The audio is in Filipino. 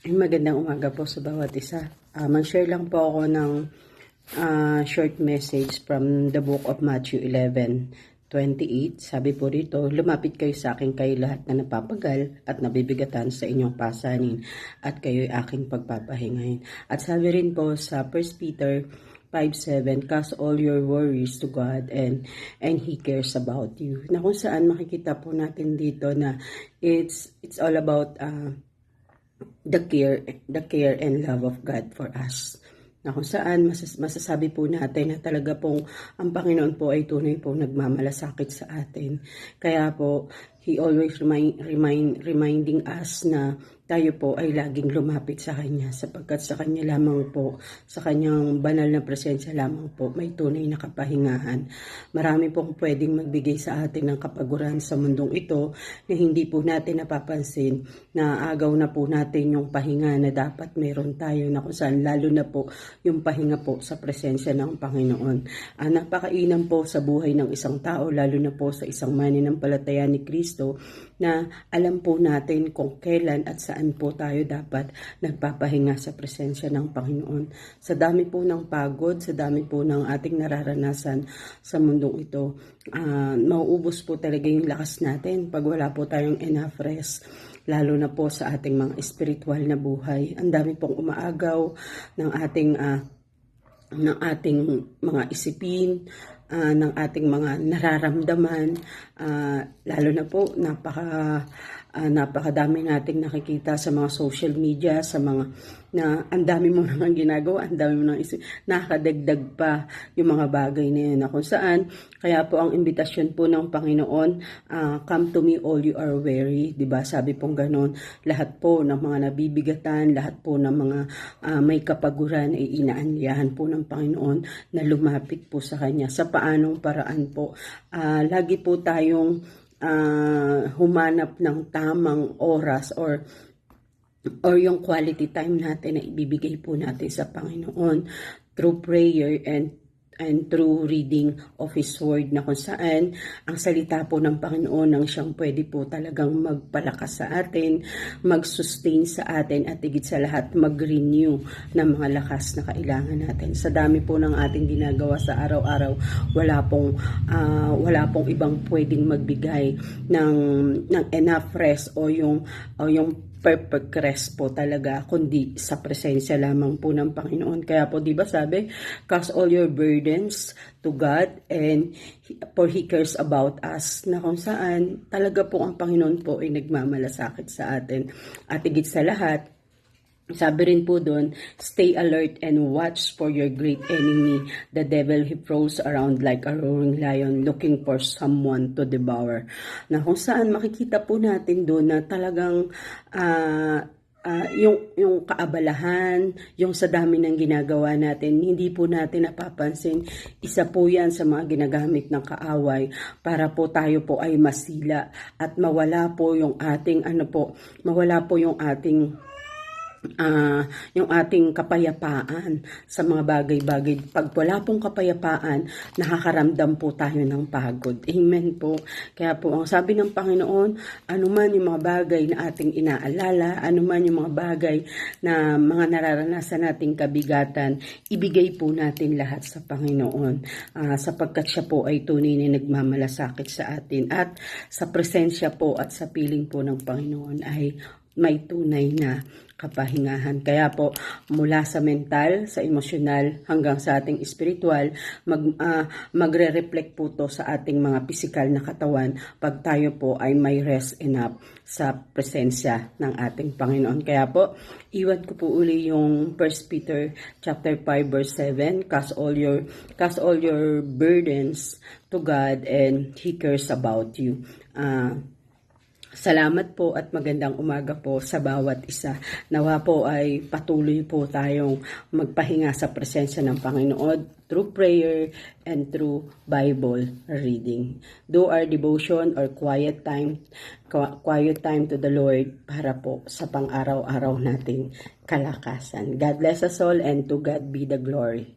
Ay, magandang umaga po sa bawat isa. Mag-share lang po ako ng short message from the book of Matthew 11:28. Sabi po rito, lumapit kayo sa akin kayo lahat na napapagal at nabibigatan sa inyong pasanin at kayo'y aking pagpapahingahin. At sabi rin po sa 1 Peter 5:7, cast all your worries to God and He cares about you. Na kung saan makikita po natin dito na it's all about the care and love of God for us. Na kung saan masasabi po natin na talaga pong ang Panginoon po ay tunay pong nagmamalasakit sa atin. Kaya po, He always reminding us na tayo po ay laging lumapit sa Kanya sapagkat sa Kanya lamang po, sa Kanyang banal na presensya lamang po, may tunay na kapahingahan. Marami pong pwedeng magbigay sa atin ng kapaguran sa mundong ito na hindi po natin napapansin na agaw na po natin yung pahinga na dapat meron tayo na kung saan lalo na po yung pahinga po sa presensya ng Panginoon. Napakainam po sa buhay ng isang tao, lalo na po sa isang mananampalataya ni Kristo, na alam po natin kung kailan at saan po tayo dapat nagpapahinga sa presensya ng Panginoon. Sa dami po ng pagod, sa dami po ng ating nararanasan sa mundong ito, mauubos po talaga yung lakas natin pag wala po tayong enough rest, lalo na po sa ating mga espiritual na buhay. Ang dami pong umaagaw ng ating mga isipin, ng ating mga nararamdaman, lalo na po napakadami nating nakikita sa mga social media, sa mga na ang dami mo nang ginagawa, ang dami mo nang nakakadagdag pa yung mga bagay na yun, na kung saan, kaya po ang imbitasyon po ng Panginoon, come to me all you are weary, diba? Sabi pong ganon, lahat po ng mga nabibigatan, lahat po ng mga may kapaguran ay inaanyayahan po ng Panginoon na lumapit po sa Kanya. Sa paanong paraan po? Lagi po tayong humanap ng tamang oras or yung quality time natin na ibibigay po natin sa Panginoon through prayer and through reading of His Word, na kung saan ang salita po ng Panginoon ang siyang pwede po talagang magpalakas sa atin, mag-sustain sa atin, at higit sa lahat mag-renew ng mga lakas na kailangan natin. Sa dami po ng ating ginagawa sa araw-araw, wala pong ibang pwedeng magbigay ng enough rest o yung perfect rest po talaga, kundi sa presensya lamang po ng Panginoon. Kaya po, di ba sabi, cast all your burdens to God and for He cares about us, na kung saan talaga po ang Panginoon po ay nagmamalasakit sa atin. At higit sa lahat, sabi rin po doon, stay alert and watch for your great enemy, the devil. He prowls around like a roaring lion looking for someone to devour. Na kung saan makikita po natin doon na talagang yung kaabalahan, yung sa dami ng ginagawa natin, hindi po natin napapansin. Isa po yan sa mga ginagamit ng kaaway para po tayo po ay masila at mawala po yung ating yung ating kapayapaan sa mga bagay-bagay. Pag wala pong kapayapaan, nakakaramdam po tayo ng pagod. Amen po. Kaya po, ang sabi ng Panginoon, anuman yung mga bagay na ating inaalala, anuman yung mga bagay na mga nararanasan nating kabigatan, ibigay po natin lahat sa Panginoon. Sapagkat siya po ay tunay na nagmamalasakit sa atin. At sa presensya po at sa piling po ng Panginoon ay may tunay na kapahingahan. Kaya po, mula sa mental, sa emosyonal, hanggang sa ating espiritual, magre-reflect po to sa ating mga pisikal na katawan pag tayo po ay may rest enough sa presensya ng ating Panginoon. Kaya po, iwan ko po uli yung 1 Peter chapter 5 verse 7, cast all your burdens to God and He cares about you. Salamat po at magandang umaga po sa bawat isa. Nawa po ay patuloy po tayong magpahinga sa presensya ng Panginoon through prayer and through Bible reading. Do our devotion or quiet time to the Lord para po sa pang-araw-araw nating kalakasan. God bless us all and to God be the glory.